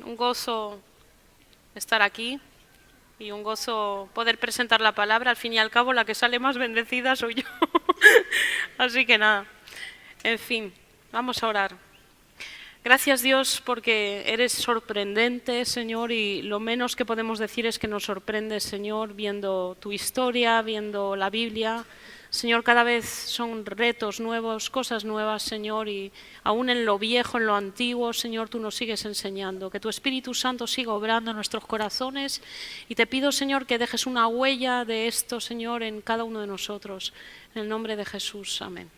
un gozo estar aquí y un gozo poder presentar la palabra. Al fin y al cabo, la que sale más bendecida soy yo. Así que nada, en fin, vamos a orar. Gracias Dios porque eres sorprendente, Señor, y lo menos que podemos decir es que nos sorprendes, Señor, viendo tu historia, viendo la Biblia. Señor, cada vez son retos nuevos, cosas nuevas, Señor, y aún en lo viejo, en lo antiguo, Señor, tú nos sigues enseñando. Que tu Espíritu Santo siga obrando en nuestros corazones y te pido, Señor, que dejes una huella de esto, Señor, en cada uno de nosotros. En el nombre de Jesús, amén.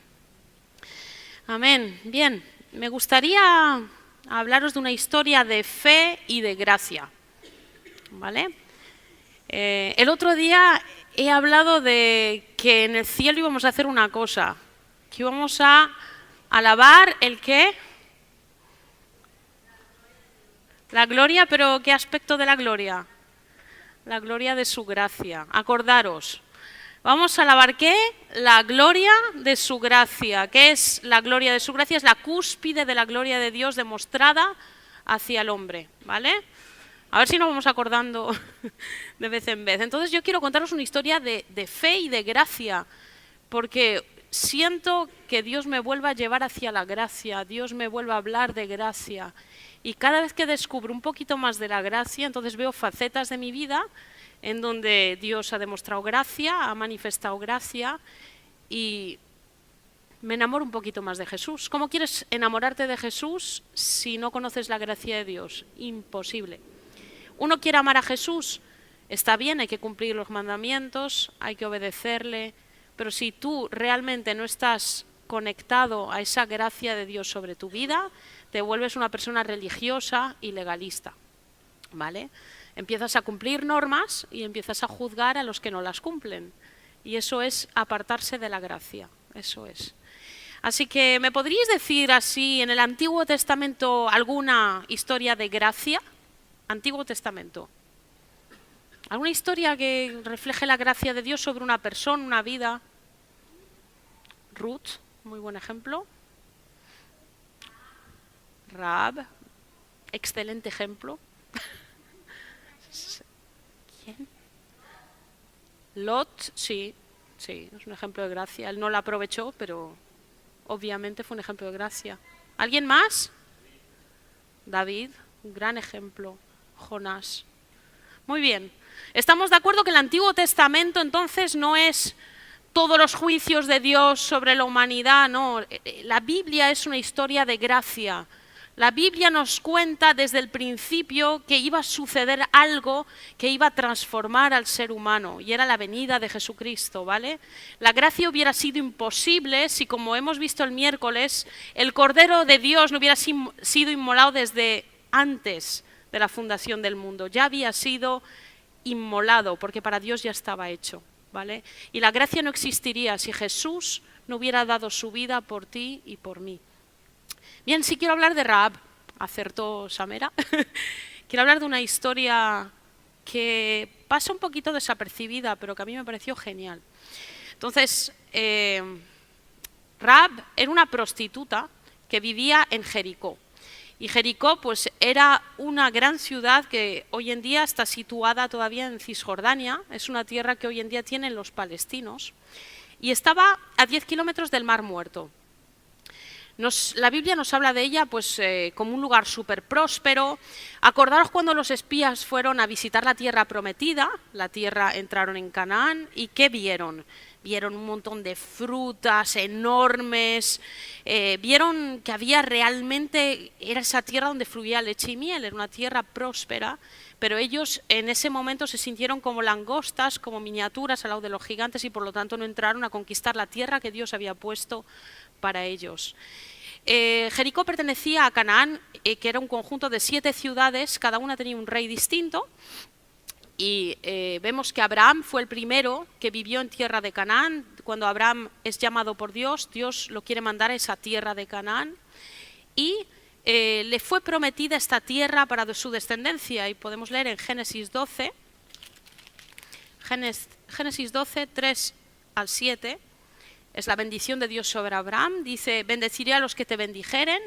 Amén. Bien, me gustaría hablaros de una historia de fe y de gracia, ¿vale? El otro día he hablado de que en el cielo íbamos a hacer una cosa, que íbamos a alabar el qué, la gloria, pero ¿qué aspecto de la gloria? La gloria de su gracia. Acordaros, vamos a alabar ¿qué? La gloria de su gracia. ¿Qué es la gloria de su gracia? Es la cúspide de la gloria de Dios demostrada hacia el hombre, ¿vale? A ver si nos vamos acordando de vez en vez. Entonces yo quiero contaros una historia de fe y de gracia, porque siento que Dios me vuelva a llevar hacia la gracia, Dios me vuelva a hablar de gracia. Y cada vez que descubro un poquito más de la gracia, entonces veo facetas de mi vida en donde Dios ha demostrado gracia, ha manifestado gracia y me enamoro un poquito más de Jesús. ¿Cómo quieres enamorarte de Jesús si no conoces la gracia de Dios? Imposible. Uno quiere amar a Jesús, está bien, hay que cumplir los mandamientos, hay que obedecerle, pero si tú realmente no estás conectado a esa gracia de Dios sobre tu vida, te vuelves una persona religiosa y legalista, ¿vale? Empiezas a cumplir normas y empiezas a juzgar a los que no las cumplen. Y eso es apartarse de la gracia, eso es. Así que, ¿me podríais decir así, en el Antiguo Testamento, alguna historia de gracia? Antiguo Testamento. ¿Alguna historia que refleje la gracia de Dios sobre una persona, una vida? Ruth, muy buen ejemplo. Rahab, excelente ejemplo. ¿Quién? Lot, sí, es un ejemplo de gracia. Él no la aprovechó, pero obviamente fue un ejemplo de gracia. ¿Alguien más? David, un gran ejemplo. Jonás. Muy bien. ¿Estamos de acuerdo que el Antiguo Testamento entonces no es todos los juicios de Dios sobre la humanidad? No, la Biblia es una historia de gracia. La Biblia nos cuenta desde el principio que iba a suceder algo que iba a transformar al ser humano, y era la venida de Jesucristo, ¿vale? La gracia hubiera sido imposible si, como hemos visto el miércoles, el Cordero de Dios no hubiera sido inmolado desde antes de la fundación del mundo. Ya había sido inmolado, porque para Dios ya estaba hecho, ¿vale? Y la gracia no existiría si Jesús no hubiera dado su vida por ti y por mí. Bien, sí quiero hablar de Rahab, acertó Samera. Quiero hablar de una historia que pasa un poquito desapercibida, pero que a mí me pareció genial. Entonces, Rahab era una prostituta que vivía en Jericó. Y Jericó pues era una gran ciudad que hoy en día está situada todavía en Cisjordania, es una tierra que hoy en día tienen los palestinos, y estaba a 10 kilómetros del Mar Muerto. La Biblia nos habla de ella pues, como un lugar súper próspero. Acordaros cuando los espías fueron a visitar la tierra prometida, la tierra entraron en Canaán, ¿y qué vieron? Vieron un montón de frutas enormes, vieron que había realmente, era esa tierra donde fluía leche y miel, era una tierra próspera, pero ellos en ese momento se sintieron como langostas, como miniaturas al lado de los gigantes, y por lo tanto no entraron a conquistar la tierra que Dios había puesto para ellos. Jericó pertenecía a Canaán, que era un conjunto de 7 ciudades, cada una tenía un rey distinto, y vemos que Abraham fue el primero que vivió en tierra de Canaán. Cuando Abraham es llamado por Dios, Dios lo quiere mandar a esa tierra de Canaán, y le fue prometida esta tierra para su descendencia, y podemos leer en Génesis 12, Génesis 12, 3 al 7, es la bendición de Dios sobre Abraham. Dice: bendeciré a los que te bendijeren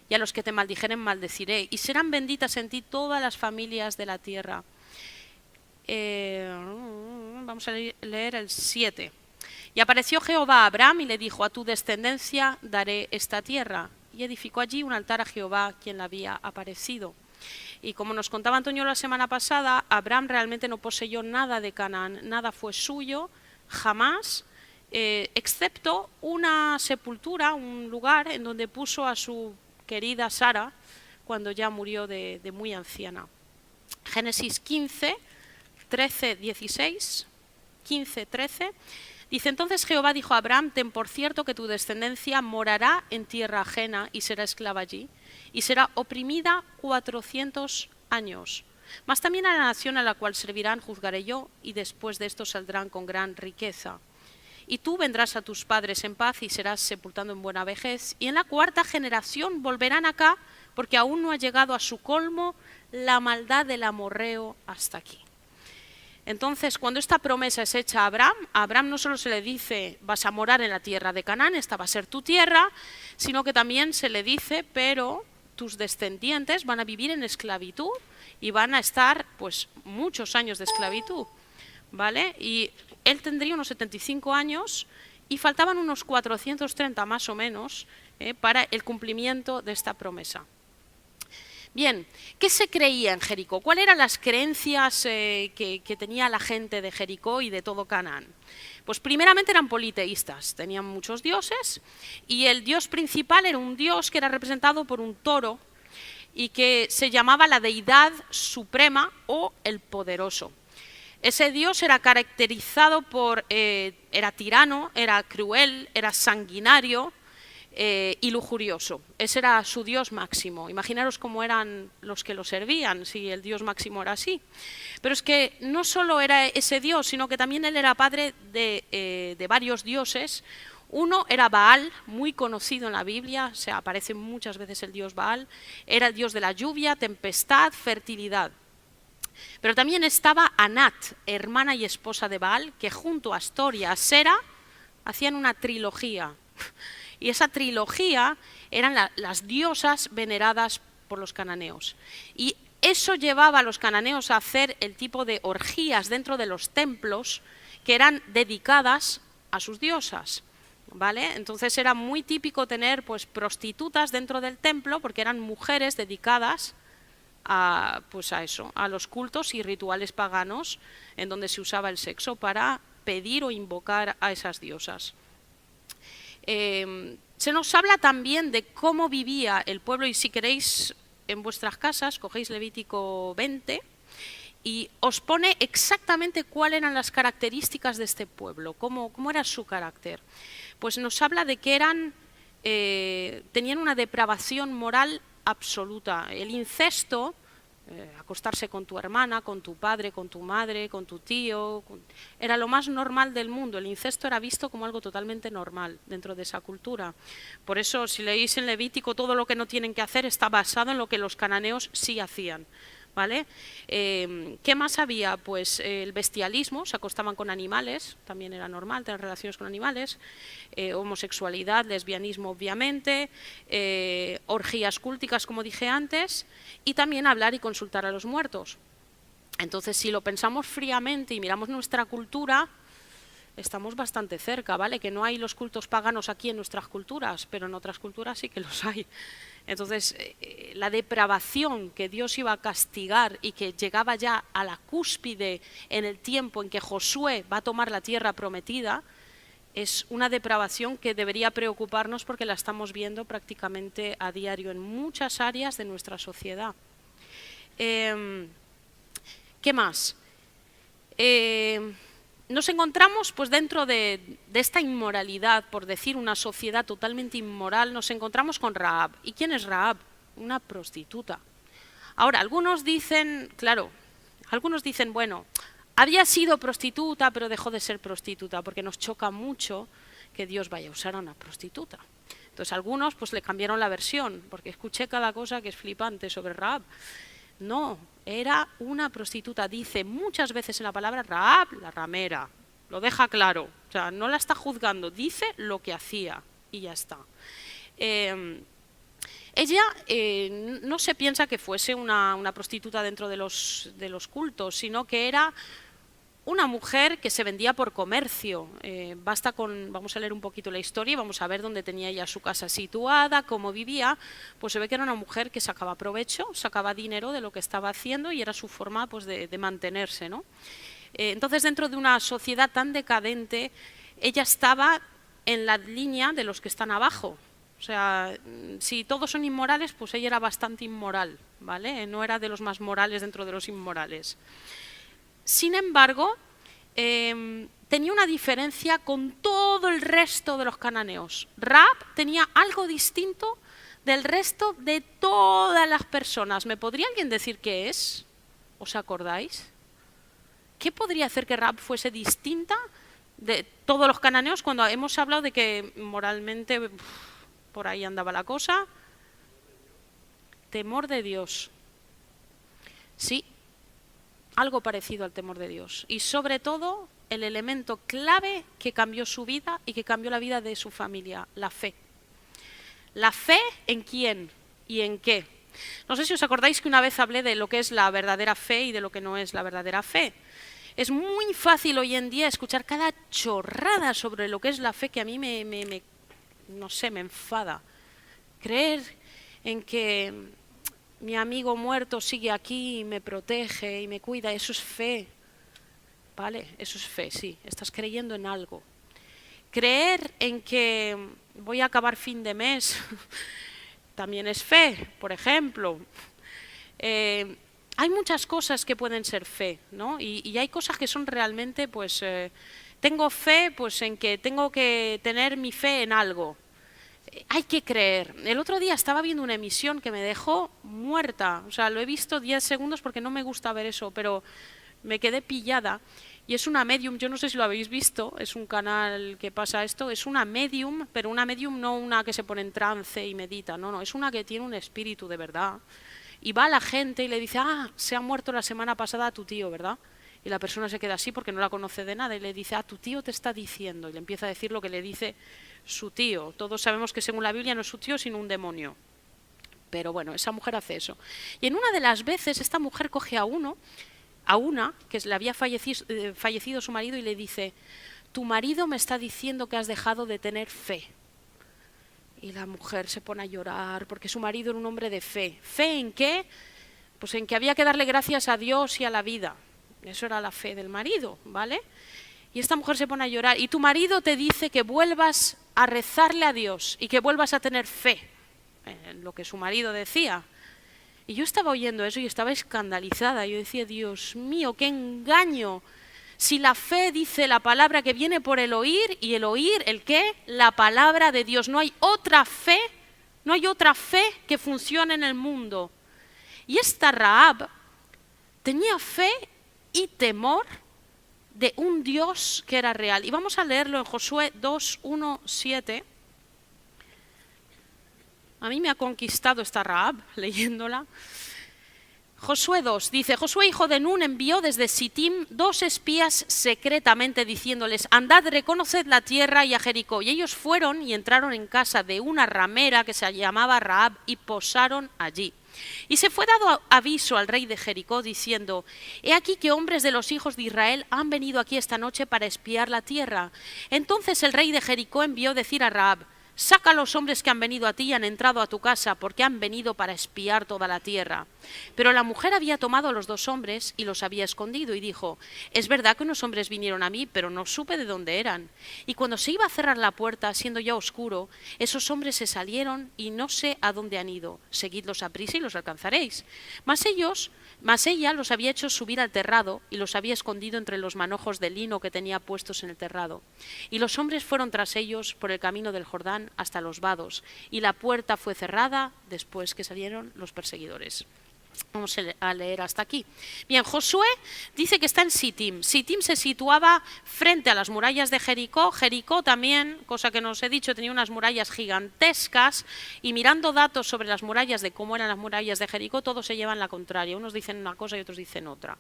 y a los que te maldijeren maldeciré, y serán benditas en ti todas las familias de la tierra. Vamos a leer el 7. Y apareció Jehová a Abraham y le dijo, a tu descendencia daré esta tierra. Y edificó allí un altar a Jehová, quien le había aparecido. Y como nos contaba Antonio la semana pasada, Abraham realmente no poseyó nada de Canaán, nada fue suyo, jamás, excepto una sepultura, un lugar en donde puso a su querida Sara cuando ya murió de muy anciana. Génesis 15, 13, 16, 15, 13, dice, entonces Jehová dijo a Abraham, ten por cierto que tu descendencia morará en tierra ajena y será esclava allí, y será oprimida 400 años. Mas también a la nación a la cual servirán juzgaré yo, y después de esto saldrán con gran riqueza. Y tú vendrás a tus padres en paz y serás sepultado en buena vejez, y en la cuarta generación volverán acá, porque aún no ha llegado a su colmo la maldad del amorreo hasta aquí. Entonces, cuando esta promesa es hecha a Abraham no solo se le dice, vas a morar en la tierra de Canaán, esta va a ser tu tierra, sino que también se le dice, pero tus descendientes van a vivir en esclavitud y van a estar, pues, muchos años de esclavitud, ¿vale? Y él tendría unos 75 años y faltaban unos 430 más o menos para el cumplimiento de esta promesa. Bien, ¿qué se creía en Jericó? ¿Cuáles eran las creencias que tenía la gente de Jericó y de todo Canaán? Pues primeramente eran politeístas, tenían muchos dioses y el dios principal era un dios que era representado por un toro y que se llamaba la deidad suprema o el poderoso. Ese dios era caracterizado por, era tirano, era cruel, era sanguinario, y lujurioso. Ese era su dios máximo. Imaginaros cómo eran los que lo servían, si el dios máximo era así. Pero es que no solo era ese dios, sino que también él era padre de varios dioses. Uno era Baal, muy conocido en la Biblia, se aparece muchas veces el dios Baal. Era el dios de la lluvia, tempestad, fertilidad. Pero también estaba Anat, hermana y esposa de Baal, que junto a Astor y a Asera hacían una trilogía. Y esa trilogía eran las diosas veneradas por los cananeos. Y eso llevaba a los cananeos a hacer el tipo de orgías dentro de los templos que eran dedicadas a sus diosas, ¿vale? Entonces era muy típico tener, pues, prostitutas dentro del templo porque eran mujeres dedicadas a, pues, a eso, a los cultos y rituales paganos en donde se usaba el sexo para pedir o invocar a esas diosas. Se nos habla también de cómo vivía el pueblo y si queréis en vuestras casas, cogéis Levítico 20 y os pone exactamente cuáles eran las características de este pueblo, cómo era su carácter. Pues nos habla de que tenían una depravación moral absoluta. El incesto, acostarse con tu hermana, con tu padre, con tu madre, con tu tío, era lo más normal del mundo. El incesto era visto como algo totalmente normal dentro de esa cultura. Por eso, si leéis en Levítico, todo lo que no tienen que hacer está basado en lo que los cananeos sí hacían, ¿vale? ¿Qué más había? Pues el bestialismo, se acostaban con animales, también era normal tener relaciones con animales, homosexualidad, lesbianismo obviamente, orgías cúlticas como dije antes, y también hablar y consultar a los muertos. Entonces, si lo pensamos fríamente y miramos nuestra cultura, estamos bastante cerca, ¿vale? Que no hay los cultos paganos aquí en nuestras culturas, pero en otras culturas sí que los hay. Entonces, la depravación que Dios iba a castigar y que llegaba ya a la cúspide en el tiempo en que Josué va a tomar la tierra prometida, es una depravación que debería preocuparnos porque la estamos viendo prácticamente a diario en muchas áreas de nuestra sociedad. ¿Qué más? Nos encontramos, pues, dentro de esta inmoralidad, por decir una sociedad totalmente inmoral, nos encontramos con Rahab. ¿Y quién es Rahab? Una prostituta. Ahora, algunos dicen, bueno, había sido prostituta, pero dejó de ser prostituta, porque nos choca mucho que Dios vaya a usar a una prostituta. Entonces, algunos, pues, le cambiaron la versión, porque escuché cada cosa que es flipante sobre Rahab. No, era una prostituta, dice muchas veces en la palabra Rahab, la ramera, lo deja claro, o sea, no la está juzgando, dice lo que hacía y ya está. Ella no se piensa que fuese una prostituta dentro de los cultos, sino que era una mujer que se vendía por comercio. Vamos a leer un poquito la historia y vamos a ver dónde tenía ella su casa situada, cómo vivía. Pues se ve que era una mujer que sacaba provecho, sacaba dinero de lo que estaba haciendo y era su forma pues, de mantenerse, ¿no? Entonces, dentro de una sociedad tan decadente, ella estaba en la línea de los que están abajo. O sea, si todos son inmorales, pues ella era bastante inmoral, ¿vale? No era de los más morales dentro de los inmorales. Sin embargo, tenía una diferencia con todo el resto de los cananeos. Rahab tenía algo distinto del resto de todas las personas. ¿Me podría alguien decir qué es? ¿Os acordáis? ¿Qué podría hacer que Rahab fuese distinta de todos los cananeos cuando hemos hablado de que moralmente por ahí andaba la cosa? Temor de Dios. Sí, algo parecido al temor de Dios. Y sobre todo, el elemento clave que cambió su vida y que cambió la vida de su familia, la fe. ¿La fe en quién y en qué? No sé si os acordáis que una vez hablé de lo que es la verdadera fe y de lo que no es la verdadera fe. Es muy fácil hoy en día escuchar cada chorrada sobre lo que es la fe que a mí no sé, me enfada. Creer en que mi amigo muerto sigue aquí y me protege y me cuida, eso es fe. ¿Vale? Eso es fe, sí, estás creyendo en algo. Creer en que voy a acabar fin de mes también es fe, por ejemplo. Hay muchas cosas que pueden ser fe, ¿no? Y hay cosas que son realmente, pues, tengo fe pues, en que tengo que tener mi fe en algo. Hay que creer. El otro día estaba viendo una emisión que me dejó muerta. O sea, lo he visto 10 segundos porque no me gusta ver eso, pero me quedé pillada. Y es una medium, yo no sé si lo habéis visto, es un canal que pasa esto, es una medium, pero una medium no una que se pone en trance y medita, no, es una que tiene un espíritu de verdad. Y va a la gente y le dice, se ha muerto la semana pasada tu tío, ¿verdad? Y la persona se queda así porque no la conoce de nada y le dice, tu tío te está diciendo. Y le empieza a decir lo que le dice su tío. Todos sabemos que según la Biblia no es su tío sino un demonio. Pero bueno, esa mujer hace eso. Y en una de las veces esta mujer coge a una que le había fallecido su marido y le dice, tu marido me está diciendo que has dejado de tener fe. Y la mujer se pone a llorar porque su marido era un hombre de fe. ¿Fe en qué? Pues en que había que darle gracias a Dios y a la vida. Eso era la fe del marido, ¿vale? Y esta mujer se pone a llorar. Y tu marido te dice que vuelvas a rezarle a Dios y que vuelvas a tener fe en lo que su marido decía. Y yo estaba oyendo eso y estaba escandalizada. Yo decía, Dios mío, qué engaño. Si la fe dice la palabra que viene por el oír, y el oír, ¿el qué? La palabra de Dios. No hay otra fe que funcione en el mundo. Y esta Rahab tenía fe y temor de un Dios que era real. Y vamos a leerlo en Josué 2, 1, 7. A mí me ha conquistado esta Rahab leyéndola. Josué 2 dice, Josué hijo de Nun envió desde Sittim 2 espías secretamente diciéndoles, andad, reconoced la tierra y a Jericó. Y ellos fueron y entraron en casa de una ramera que se llamaba Rahab y posaron allí. Y se fue dado aviso al rey de Jericó diciendo, he aquí que hombres de los hijos de Israel han venido aquí esta noche para espiar la tierra. Entonces el rey de Jericó envió decir a Rahab, saca a los hombres que han venido a ti y han entrado a tu casa, porque han venido para espiar toda la tierra. Pero la mujer había tomado a los 2 hombres y los había escondido, y dijo, es verdad que unos hombres vinieron a mí, pero no supe de dónde eran. Y cuando se iba a cerrar la puerta, siendo ya oscuro, esos hombres se salieron y no sé a dónde han ido. Seguidlos aprisa y los alcanzaréis. Mas ella los había hecho subir al terrado y los había escondido entre los manojos de lino que tenía puestos en el terrado. Y los hombres fueron tras ellos por el camino del Jordán hasta los vados, y la puerta fue cerrada después que salieron los perseguidores. Vamos a leer hasta aquí. Bien, Josué dice que está en Sittim. Sittim se situaba frente a las murallas de Jericó. Jericó también, cosa que no os he dicho, tenía unas murallas gigantescas, y mirando datos sobre las murallas, de cómo eran las murallas de Jericó, todos se llevan la contraria. Unos dicen una cosa y otros dicen otra.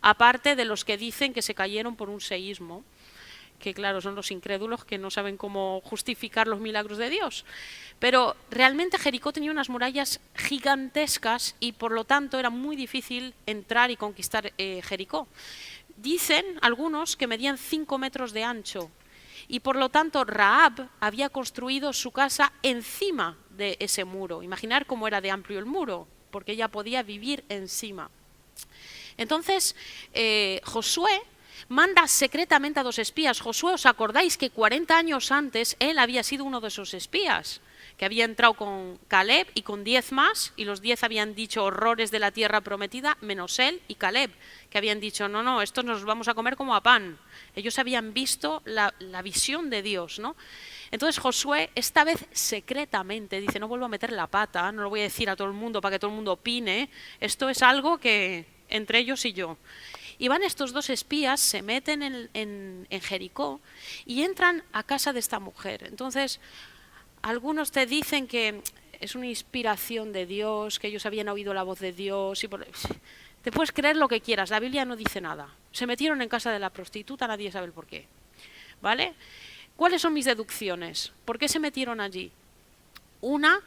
Aparte de los que dicen que se cayeron por un seísmo, que claro, son los incrédulos que no saben cómo justificar los milagros de Dios. Pero realmente Jericó tenía unas murallas gigantescas y por lo tanto era muy difícil entrar y conquistar Jericó. Dicen algunos que medían 5 metros de ancho y por lo tanto Rahab había construido su casa encima de ese muro. Imaginar cómo era de amplio el muro, porque ella podía vivir encima. Entonces Josué manda secretamente a 2 espías. Josué, ¿os acordáis que 40 años antes él había sido uno de esos espías? Que había entrado con Caleb y con 10 más, y los 10 habían dicho horrores de la tierra prometida, menos él y Caleb, que habían dicho, no, esto nos vamos a comer como a pan. Ellos habían visto la visión de Dios, ¿no? Entonces Josué, esta vez secretamente, dice, no vuelvo a meter la pata, no lo voy a decir a todo el mundo para que todo el mundo opine, esto es algo que entre ellos y yo. Y van estos 2 espías, se meten en Jericó y entran a casa de esta mujer. Entonces, algunos te dicen que es una inspiración de Dios, que ellos habían oído la voz de Dios. Te puedes creer lo que quieras, la Biblia no dice nada. Se metieron en casa de la prostituta, nadie sabe el por qué. ¿Vale? ¿Cuáles son mis deducciones? ¿Por qué se metieron allí? Una,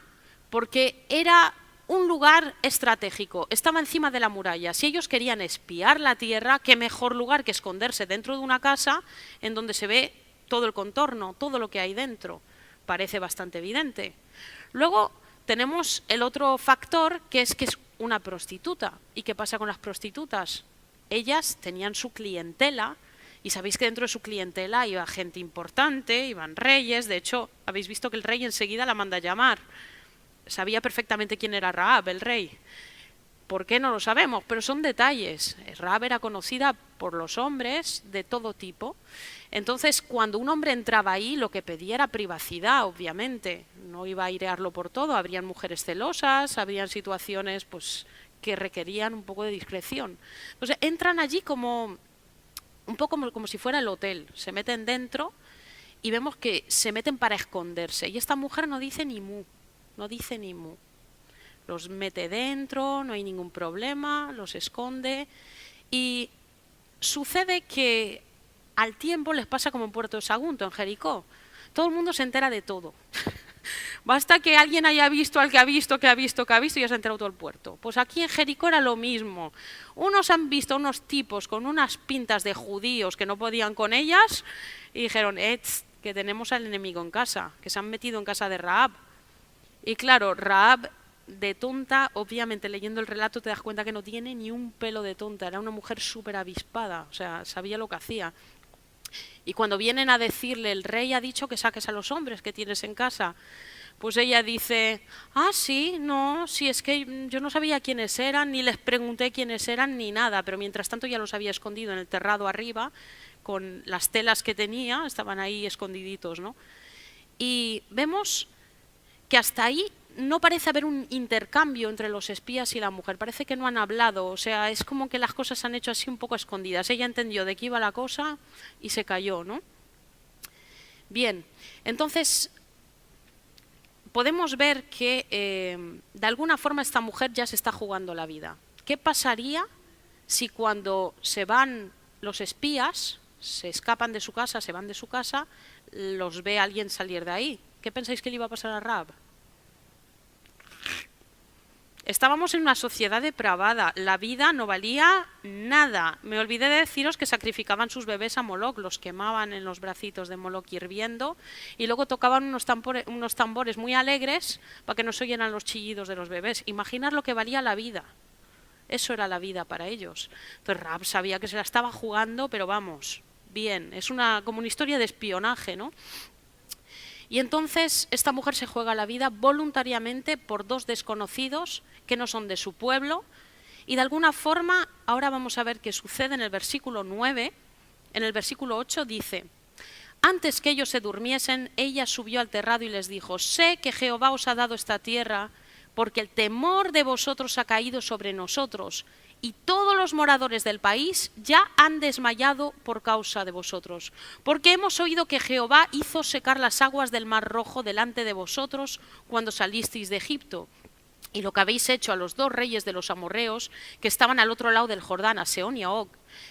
porque era un lugar estratégico, estaba encima de la muralla. Si ellos querían espiar la tierra, qué mejor lugar que esconderse dentro de una casa en donde se ve todo el contorno, todo lo que hay dentro. Parece bastante evidente. Luego tenemos el otro factor, que es una prostituta. ¿Y qué pasa con las prostitutas? Ellas tenían su clientela, y sabéis que dentro de su clientela iba gente importante, iban reyes. De hecho, habéis visto que el rey enseguida la manda a llamar. Sabía perfectamente quién era Rahab, el rey. ¿Por qué? No lo sabemos, pero son detalles. Rahab era conocida por los hombres de todo tipo. Entonces, cuando un hombre entraba ahí, lo que pedía era privacidad, obviamente. No iba a airearlo por todo. Habrían mujeres celosas, habrían situaciones pues, que requerían un poco de discreción. Entonces, entran allí como un poco como si fuera el hotel. Se meten dentro y vemos que se meten para esconderse. Y esta mujer no dice ni mu. No dice ni mu. Los mete dentro, no hay ningún problema, los esconde. Y sucede que al tiempo les pasa como en Puerto Sagunto, en Jericó. Todo el mundo se entera de todo. Basta que alguien haya visto al que ha visto, que ha visto, que ha visto y ya se ha enterado todo el puerto. Pues aquí en Jericó era lo mismo. Unos han visto a unos tipos con unas pintas de judíos que no podían con ellas y dijeron, que tenemos al enemigo en casa, que se han metido en casa de Rahab. Y claro, Rahab de tonta, obviamente leyendo el relato te das cuenta que no tiene ni un pelo de tonta, era una mujer súper avispada, o sea, sabía lo que hacía. Y cuando vienen a decirle, el rey ha dicho que saques a los hombres que tienes en casa, pues ella dice, sí, no, si es que yo no sabía quiénes eran, ni les pregunté quiénes eran, ni nada, pero mientras tanto ya los había escondido en el terrado arriba, con las telas que tenía, estaban ahí escondiditos, ¿no? Y vemos que hasta ahí no parece haber un intercambio entre los espías y la mujer, parece que no han hablado, o sea, es como que las cosas se han hecho así un poco escondidas. Ella entendió de qué iba la cosa y se calló, ¿no? Bien, entonces podemos ver que de alguna forma esta mujer ya se está jugando la vida. ¿Qué pasaría si cuando se van los espías, se escapan de su casa, se van de su casa, los ve alguien salir de ahí? ¿Qué pensáis que le iba a pasar a Rahab? Estábamos en una sociedad depravada, la vida no valía nada. Me olvidé de deciros que sacrificaban sus bebés a Moloch, los quemaban en los bracitos de Moloch hirviendo y luego tocaban unos tambores muy alegres para que no se oyeran los chillidos de los bebés. Imaginad lo que valía la vida. Eso era la vida para ellos. Entonces Rahab sabía que se la estaba jugando, pero vamos, bien, es como una historia de espionaje, ¿no? Y entonces esta mujer se juega la vida voluntariamente por 2 desconocidos que no son de su pueblo y de alguna forma, ahora vamos a ver qué sucede en el versículo 9, en el versículo 8 dice, antes que ellos se durmiesen, ella subió al terrado y les dijo, sé que Jehová os ha dado esta tierra porque el temor de vosotros ha caído sobre nosotros y todos los moradores del país ya han desmayado por causa de vosotros, porque hemos oído que Jehová hizo secar las aguas del Mar Rojo delante de vosotros cuando salisteis de Egipto, y lo que habéis hecho a los 2 reyes de los amorreos que estaban al otro lado del Jordán, a Sehón y a Og,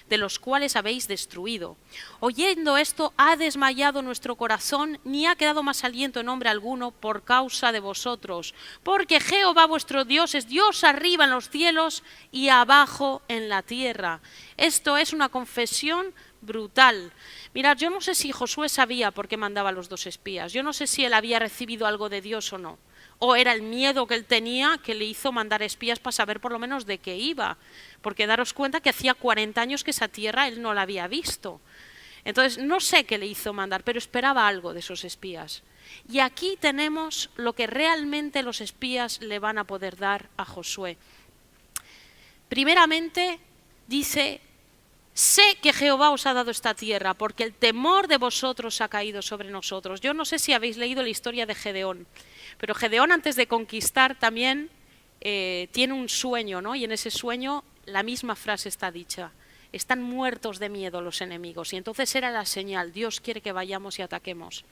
de los cuales habéis destruido. Oyendo esto, ha desmayado nuestro corazón, ni ha quedado más aliento en hombre alguno por causa de vosotros. Porque Jehová vuestro Dios es Dios arriba en los cielos y abajo en la tierra. Esto es una confesión brutal. Mirad, yo no sé si Josué sabía por qué mandaba a los 2 espías. Yo no sé si él había recibido algo de Dios o no. O era el miedo que él tenía que le hizo mandar espías para saber por lo menos de qué iba. Porque daros cuenta que hacía 40 años que esa tierra él no la había visto. Entonces no sé qué le hizo mandar, pero esperaba algo de esos espías. Y aquí tenemos lo que realmente los espías le van a poder dar a Josué. Primeramente dice: sé que Jehová os ha dado esta tierra, porque el temor de vosotros ha caído sobre nosotros. Yo no sé si habéis leído la historia de Gedeón, pero Gedeón, antes de conquistar, también tiene un sueño, ¿no? Y en ese sueño la misma frase está dicha: están muertos de miedo los enemigos. Y entonces era la señal: Dios quiere que vayamos y ataquemos.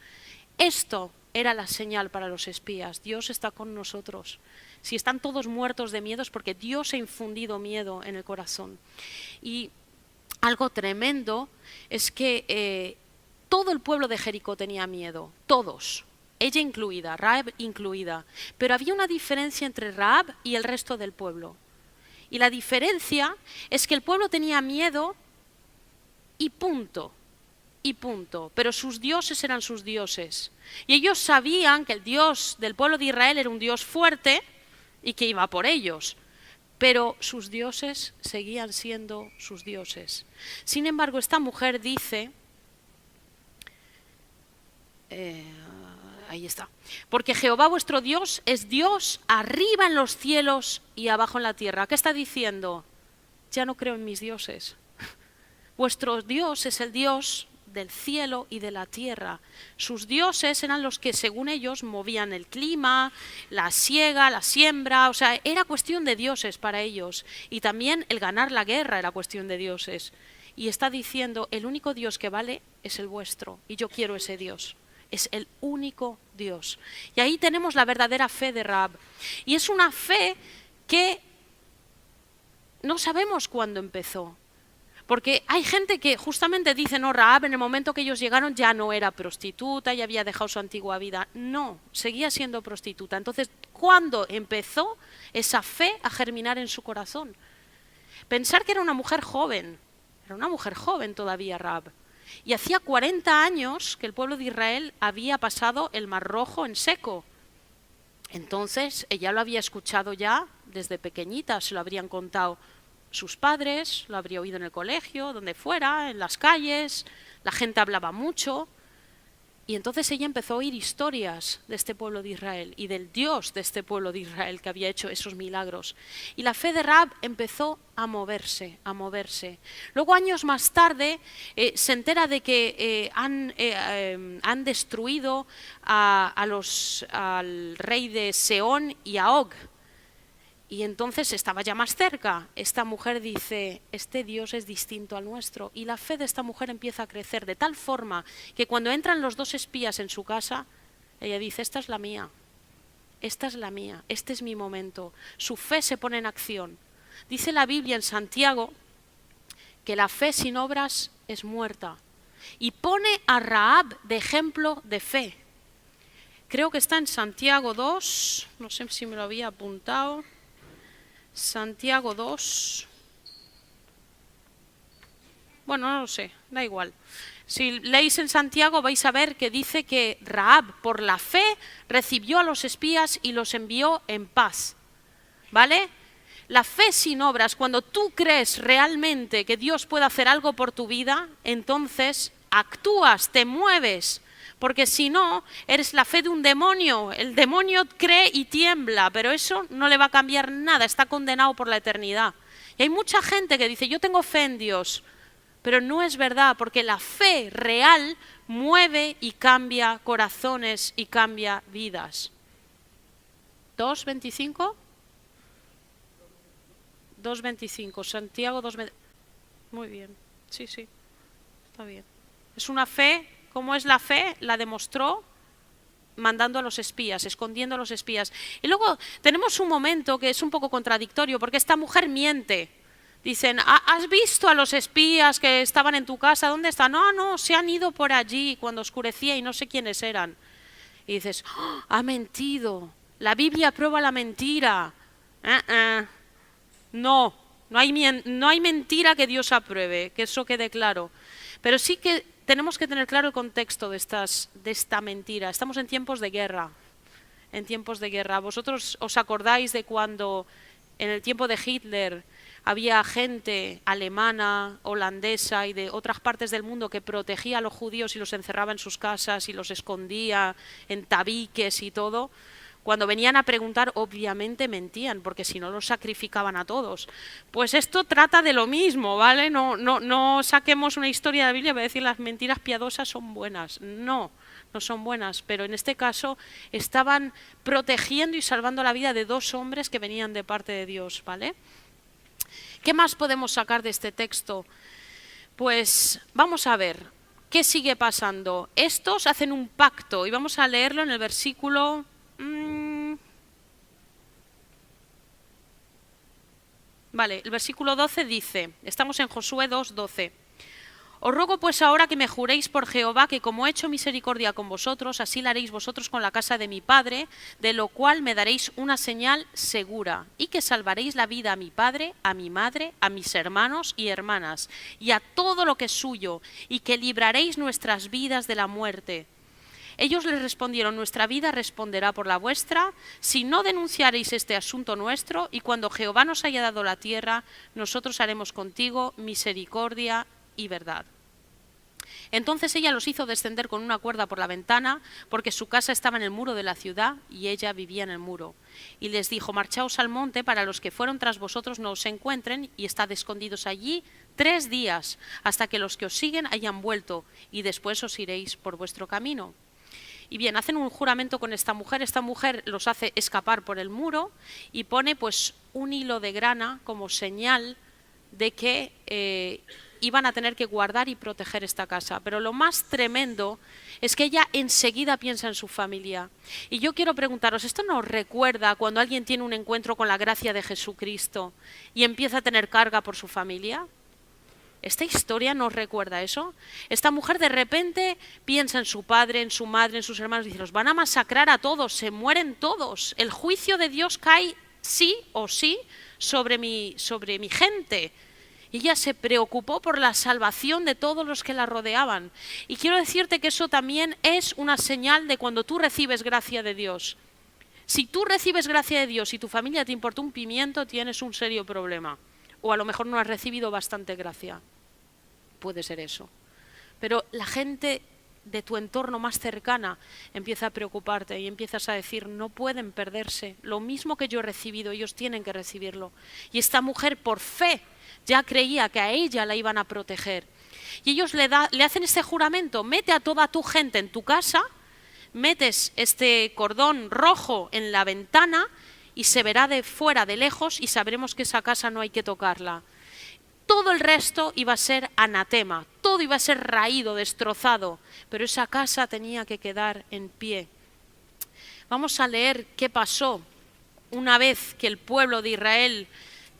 Esto era la señal para los espías: Dios está con nosotros. Si están todos muertos de miedo es porque Dios ha infundido miedo en el corazón. Y algo tremendo es que todo el pueblo de Jericó tenía miedo, todos, ella incluida, Rahab incluida, pero había una diferencia entre Rahab y el resto del pueblo. Y la diferencia es que el pueblo tenía miedo y punto, pero sus dioses eran sus dioses. Y ellos sabían que el Dios del pueblo de Israel era un Dios fuerte y que iba por ellos. Pero sus dioses seguían siendo sus dioses. Sin embargo, esta mujer dice, ahí está, porque Jehová vuestro Dios es Dios arriba en los cielos y abajo en la tierra. ¿Qué está diciendo? Ya no creo en mis dioses. Vuestro Dios es el Dios del cielo y de la tierra. Sus dioses eran los que, según ellos, movían el clima, la siega, la siembra, o sea, era cuestión de dioses para ellos. Y también el ganar la guerra era cuestión de dioses. Y está diciendo: el único Dios que vale es el vuestro, y yo quiero ese Dios. Es el único Dios. Y ahí tenemos la verdadera fe de Rahab. Y es una fe que no sabemos cuándo empezó. Porque hay gente que justamente dice: no, Rahab en el momento que ellos llegaron ya no era prostituta, ya había dejado su antigua vida. No, seguía siendo prostituta. Entonces, ¿cuándo empezó esa fe a germinar en su corazón? Pensar que era una mujer joven todavía Rahab. Y hacía 40 años que el pueblo de Israel había pasado el Mar Rojo en seco. Entonces, ella lo había escuchado ya desde pequeñita, se lo habrían contado sus padres, lo habría oído en el colegio, donde fuera, en las calles, la gente hablaba mucho. Y entonces ella empezó a oír historias de este pueblo de Israel y del Dios de este pueblo de Israel que había hecho esos milagros. Y la fe de Rahab empezó a moverse, a moverse. Luego, años más tarde, se entera de que han destruido al rey de Sehón y a Og. Y entonces estaba ya más cerca. Esta mujer dice: este Dios es distinto al nuestro. Y la fe de esta mujer empieza a crecer de tal forma que cuando entran los 2 espías en su casa, ella dice: esta es la mía, esta es la mía, este es mi momento. Su fe se pone en acción. Dice la Biblia en Santiago que la fe sin obras es muerta. Y pone a Rahab de ejemplo de fe. Creo que está en Santiago 2, no sé si me lo había apuntado. Santiago 2. Bueno, no lo sé, da igual. Si leéis en Santiago vais a ver que dice que Rahab, por la fe, recibió a los espías y los envió en paz. ¿Vale? La fe sin obras, cuando tú crees realmente que Dios puede hacer algo por tu vida, entonces actúas, te mueves. Porque si no, eres la fe de un demonio. El demonio cree y tiembla, pero eso no le va a cambiar nada, está condenado por la eternidad. Y hay mucha gente que dice: yo tengo fe en Dios, pero no es verdad, porque la fe real mueve y cambia corazones y cambia vidas. 2:25. 2:25, Santiago 2:25. Muy bien, sí, está bien. Es una fe. ¿Cómo es la fe? La demostró mandando a los espías, escondiendo a los espías. Y luego tenemos un momento que es un poco contradictorio, porque esta mujer miente. Dicen, ¿has visto a los espías que estaban en tu casa? ¿Dónde están? No, se han ido por allí cuando oscurecía y no sé quiénes eran. Y dices, ¡oh, ha mentido! La Biblia prueba la mentira. No hay mentira que Dios apruebe, que eso quede claro. Pero sí que tenemos que tener claro el contexto de esta mentira. Estamos en tiempos de guerra. En tiempos de guerra. ¿Vosotros os acordáis de cuando en el tiempo de Hitler había gente alemana, holandesa y de otras partes del mundo que protegía a los judíos y los encerraba en sus casas y los escondía en tabiques y todo? Cuando venían a preguntar, obviamente mentían, porque si no los sacrificaban a todos. Pues esto trata de lo mismo, ¿vale? No saquemos una historia de la Biblia para decir las mentiras piadosas son buenas. No son buenas, pero en este caso estaban protegiendo y salvando la vida de dos hombres que venían de parte de Dios, ¿vale? ¿Qué más podemos sacar de este texto? Pues vamos a ver, ¿qué sigue pasando? Estos hacen un pacto y vamos a leerlo en el versículo... Vale, el versículo 12 dice, estamos en Josué 2:12. Os ruego pues ahora que me juréis por Jehová que como he hecho misericordia con vosotros, así la haréis vosotros con la casa de mi padre, de lo cual me daréis una señal segura, y que salvaréis la vida a mi padre, a mi madre, a mis hermanos y hermanas, y a todo lo que es suyo, y que libraréis nuestras vidas de la muerte. Ellos les respondieron, nuestra vida responderá por la vuestra, si no denunciaréis este asunto nuestro, y cuando Jehová nos haya dado la tierra, nosotros haremos contigo misericordia y verdad. Entonces ella los hizo descender con una cuerda por la ventana, porque su casa estaba en el muro de la ciudad, y ella vivía en el muro. Y les dijo, marchaos al monte, para los que fueron tras vosotros no os encuentren, y estad escondidos allí 3 días, hasta que los que os siguen hayan vuelto, y después os iréis por vuestro camino. Y bien, hacen un juramento con esta mujer los hace escapar por el muro y pone pues un hilo de grana como señal de que iban a tener que guardar y proteger esta casa. Pero lo más tremendo es que ella enseguida piensa en su familia. Y yo quiero preguntaros, ¿esto nos recuerda cuando alguien tiene un encuentro con la gracia de Jesucristo y empieza a tener carga por su familia? ¿Esta historia nos recuerda eso? Esta mujer de repente piensa en su padre, en su madre, en sus hermanos, y dice, los van a masacrar a todos, se mueren todos. El juicio de Dios cae sí o sí sobre mi gente. Y ella se preocupó por la salvación de todos los que la rodeaban. Y quiero decirte que eso también es una señal de cuando tú recibes gracia de Dios. Si tú recibes gracia de Dios y tu familia te importa un pimiento, tienes un serio problema. O a lo mejor no has recibido bastante gracia. Puede ser eso. Pero la gente de tu entorno más cercana empieza a preocuparte y empiezas a decir, no pueden perderse. Lo mismo que yo he recibido, ellos tienen que recibirlo. Y esta mujer, por fe, ya creía que a ella la iban a proteger. Y ellos le hacen este juramento, mete a toda tu gente en tu casa, metes este cordón rojo en la ventana y se verá de fuera, de lejos, y sabremos que esa casa no hay que tocarla. Todo el resto iba a ser anatema, todo iba a ser raído, destrozado, pero esa casa tenía que quedar en pie. Vamos a leer qué pasó una vez que el pueblo de Israel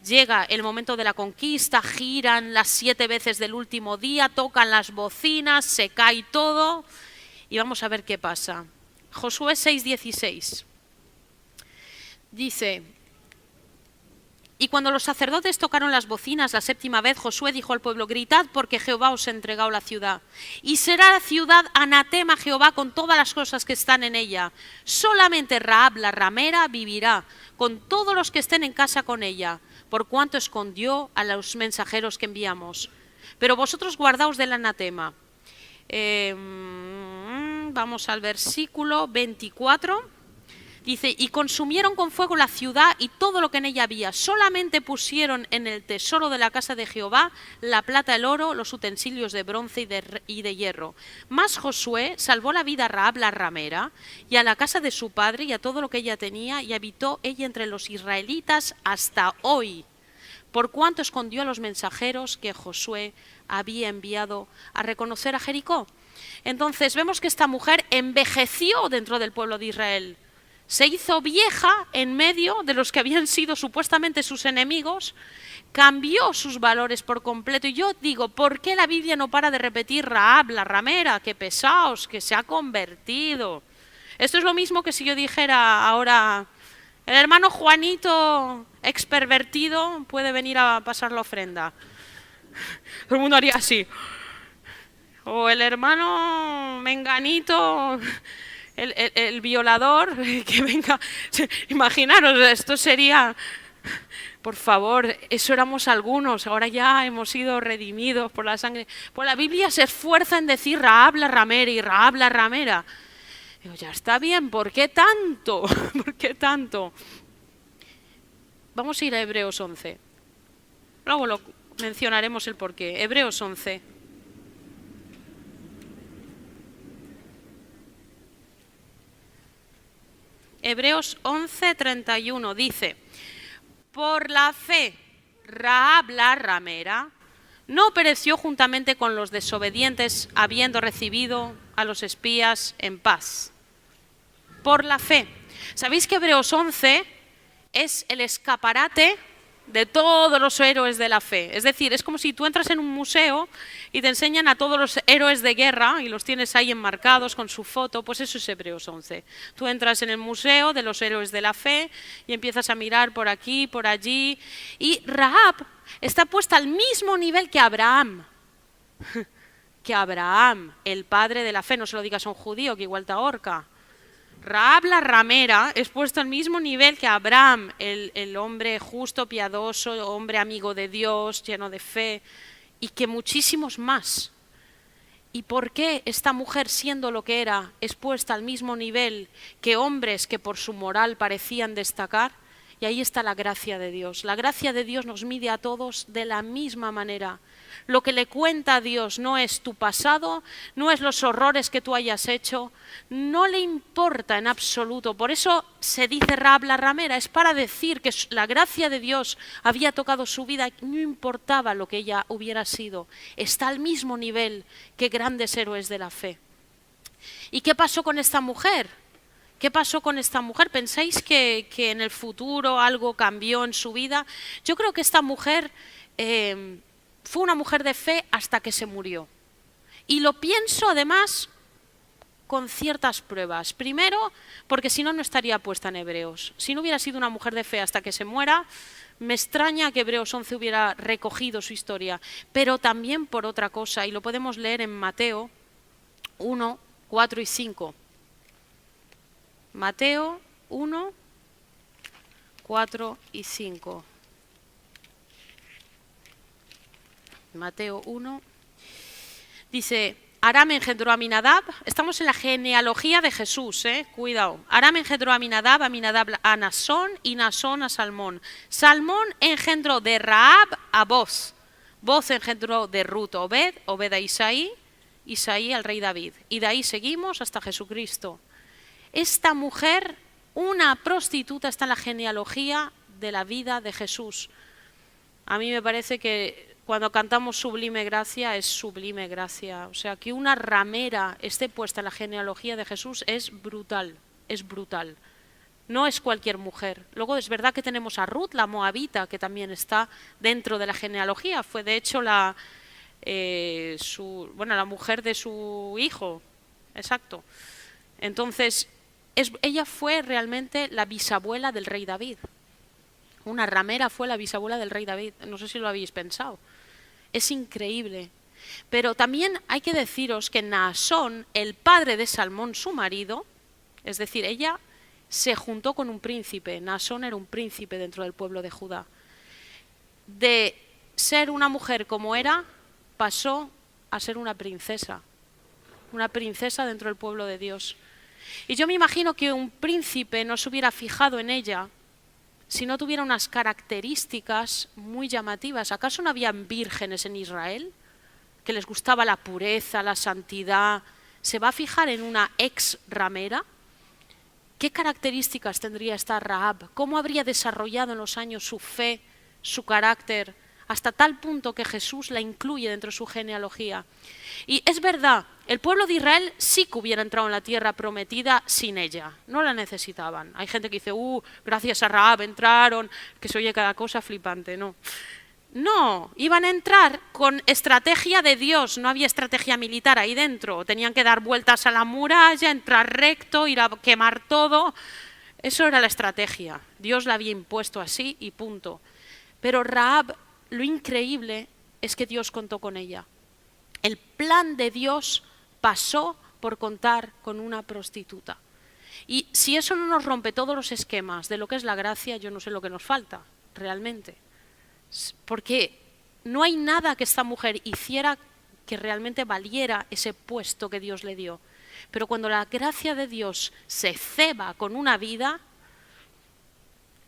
llega el momento de la conquista, giran las 7 veces del último día, tocan las bocinas, se cae todo y vamos a ver qué pasa. Josué 6:16 dice... Y cuando los sacerdotes tocaron las bocinas la 7ª vez, Josué dijo al pueblo, gritad porque Jehová os ha entregado la ciudad. Y será la ciudad anatema a Jehová con todas las cosas que están en ella. Solamente Rahab la ramera vivirá, con todos los que estén en casa con ella, por cuanto escondió a los mensajeros que enviamos. Pero vosotros guardaos del anatema. Vamos al versículo 24. Dice, y consumieron con fuego la ciudad y todo lo que en ella había. Solamente pusieron en el tesoro de la casa de Jehová la plata, el oro, los utensilios de bronce y de hierro. Mas Josué salvó la vida a Rahab la ramera y a la casa de su padre y a todo lo que ella tenía, y habitó ella entre los israelitas hasta hoy, por cuanto escondió a los mensajeros que Josué había enviado a reconocer a Jericó. Entonces vemos que esta mujer envejeció dentro del pueblo de Israel. Se hizo vieja en medio de los que habían sido supuestamente sus enemigos, cambió sus valores por completo. Y yo digo, ¿por qué la Biblia no para de repetir Rahab, la ramera? ¡Qué pesaos, que se ha convertido! Esto es lo mismo que si yo dijera ahora, el hermano Juanito, expervertido, puede venir a pasar la ofrenda. Todo el mundo haría así. O el hermano Menganito, el violador, que venga. Imaginaros, esto sería... Por favor, eso éramos algunos, ahora ya hemos sido redimidos por la sangre. Pues la Biblia se esfuerza en decir Rahab la ramera y Rahab la ramera. Digo, ya está bien, ¿por qué tanto? ¿Por qué tanto? Vamos a ir a Hebreos 11. Luego mencionaremos el porqué. Hebreos 11. Hebreos 11:31 dice: por la fe, Rahab la ramera no pereció juntamente con los desobedientes, habiendo recibido a los espías en paz. Por la fe. ¿Sabéis que Hebreos 11 es el escaparate de todos los héroes de la fe? Es decir, es como si tú entras en un museo y te enseñan a todos los héroes de guerra y los tienes ahí enmarcados con su foto. Pues eso es Hebreos 11. Tú entras en el museo de los héroes de la fe y empiezas a mirar por aquí, por allí. Y Rahab está puesta al mismo nivel que Abraham. Que Abraham, el padre de la fe. No se lo digas a un judío que igual te ahorca. Rahab la ramera es puesto al mismo nivel que Abraham, el hombre justo, piadoso, hombre amigo de Dios, lleno de fe, y que muchísimos más. ¿Y por qué esta mujer, siendo lo que era, es puesta al mismo nivel que hombres que por su moral parecían destacar? Y ahí está la gracia de Dios. La gracia de Dios nos mide a todos de la misma manera. Lo que le cuenta a Dios no es tu pasado, no es los horrores que tú hayas hecho, no le importa en absoluto. Por eso se dice Rahab la ramera, es para decir que la gracia de Dios había tocado su vida, no importaba lo que ella hubiera sido. Está al mismo nivel que grandes héroes de la fe. ¿Y qué pasó con esta mujer? ¿Qué pasó con esta mujer? ¿Pensáis que en el futuro algo cambió en su vida? Yo creo que esta mujer fue una mujer de fe hasta que se murió. Y lo pienso además con ciertas pruebas. Primero, porque si no, no estaría puesta en Hebreos. Si no hubiera sido una mujer de fe hasta que se muera, me extraña que Hebreos 11 hubiera recogido su historia. Pero también por otra cosa, y lo podemos leer en Mateo 1, 4 y 5. Mateo 1, 4 y 5. Mateo 1. Dice, Aram engendró a Aminadab. Estamos en la genealogía de Jesús, cuidado. Aram engendró a Aminadab a Naasón y Naasón a Salmón. Salmón engendró de Rahab a Boz. Boz engendró de Ruth a Obed, Obed a Isaí, Isaí al rey David. Y de ahí seguimos hasta Jesucristo. Esta mujer, una prostituta, está en la genealogía de la vida de Jesús. A mí me parece que cuando cantamos Sublime Gracia, es Sublime Gracia. O sea, que una ramera esté puesta en la genealogía de Jesús es brutal, es brutal. No es cualquier mujer. Luego es verdad que tenemos a Ruth, la moabita, que también está dentro de la genealogía. Fue de hecho la mujer de su hijo. Exacto. Entonces, ella fue realmente la bisabuela del rey David. Una ramera fue la bisabuela del rey David. No sé si lo habéis pensado. Es increíble. Pero también hay que deciros que Naasón, el padre de Salmón, su marido, es decir, ella se juntó con un príncipe. Naasón era un príncipe dentro del pueblo de Judá. De ser una mujer como era, pasó a ser una princesa dentro del pueblo de Dios. Y yo me imagino que un príncipe no se hubiera fijado en ella si no tuviera unas características muy llamativas. ¿Acaso no habían vírgenes en Israel que les gustaba la pureza, la santidad? ¿Se va a fijar en una ex ramera? ¿Qué características tendría esta Rahab? ¿Cómo habría desarrollado en los años su fe, su carácter, hasta tal punto que Jesús la incluye dentro de su genealogía. Y es verdad, el pueblo de Israel sí que hubiera entrado en la tierra prometida sin ella, no la necesitaban. Hay gente que dice, gracias a Rahab entraron, que se oye cada cosa flipante, no. No, iban a entrar con estrategia de Dios, no había estrategia militar ahí dentro, tenían que dar vueltas a la muralla, entrar recto, ir a quemar todo, eso era la estrategia, Dios la había impuesto así y punto. Pero Rahab, lo increíble es que Dios contó con ella. El plan de Dios pasó por contar con una prostituta. Y si eso no nos rompe todos los esquemas de lo que es la gracia, yo no sé lo que nos falta, realmente. Porque no hay nada que esta mujer hiciera que realmente valiera ese puesto que Dios le dio. Pero cuando la gracia de Dios se ceba con una vida,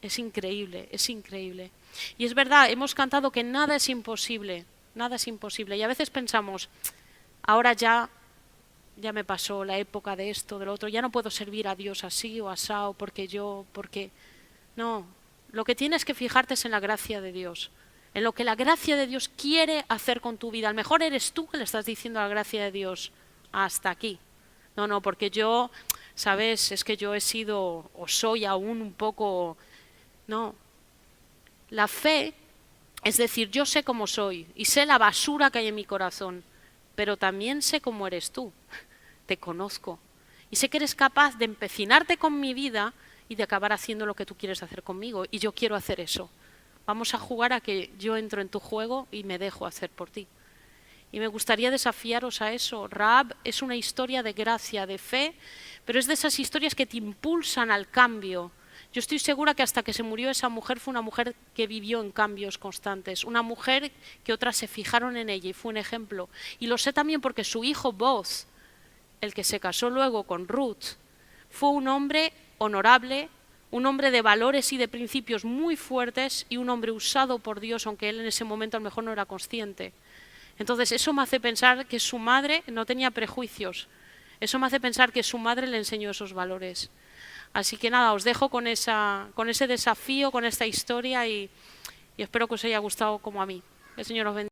es increíble, es increíble. Y es verdad, hemos cantado que nada es imposible, nada es imposible. Y a veces pensamos, ahora ya me pasó la época de esto, de lo otro, ya no puedo servir a Dios así o asao, porque... No, lo que tienes que fijarte es en la gracia de Dios, en lo que la gracia de Dios quiere hacer con tu vida. A lo mejor eres tú que le estás diciendo a la gracia de Dios, hasta aquí. No, porque yo, ¿sabes? Es que yo he sido o soy aún un poco... No, la fe es decir, yo sé cómo soy y sé la basura que hay en mi corazón, pero también sé cómo eres tú, te conozco y sé que eres capaz de empecinarte con mi vida y de acabar haciendo lo que tú quieres hacer conmigo y yo quiero hacer eso. Vamos a jugar a que yo entro en tu juego y me dejo hacer por ti. Y me gustaría desafiaros a eso. Rahab es una historia de gracia, de fe, pero es de esas historias que te impulsan al cambio. Yo estoy segura que hasta que se murió esa mujer fue una mujer que vivió en cambios constantes, una mujer que otras se fijaron en ella y fue un ejemplo. Y lo sé también porque su hijo Boaz, el que se casó luego con Ruth, fue un hombre honorable, un hombre de valores y de principios muy fuertes y un hombre usado por Dios, aunque él en ese momento a lo mejor no era consciente. Entonces eso me hace pensar que su madre no tenía prejuicios, eso me hace pensar que su madre le enseñó esos valores. Así que nada, os dejo con ese desafío, con esta historia y espero que os haya gustado como a mí. El Señor os bendiga.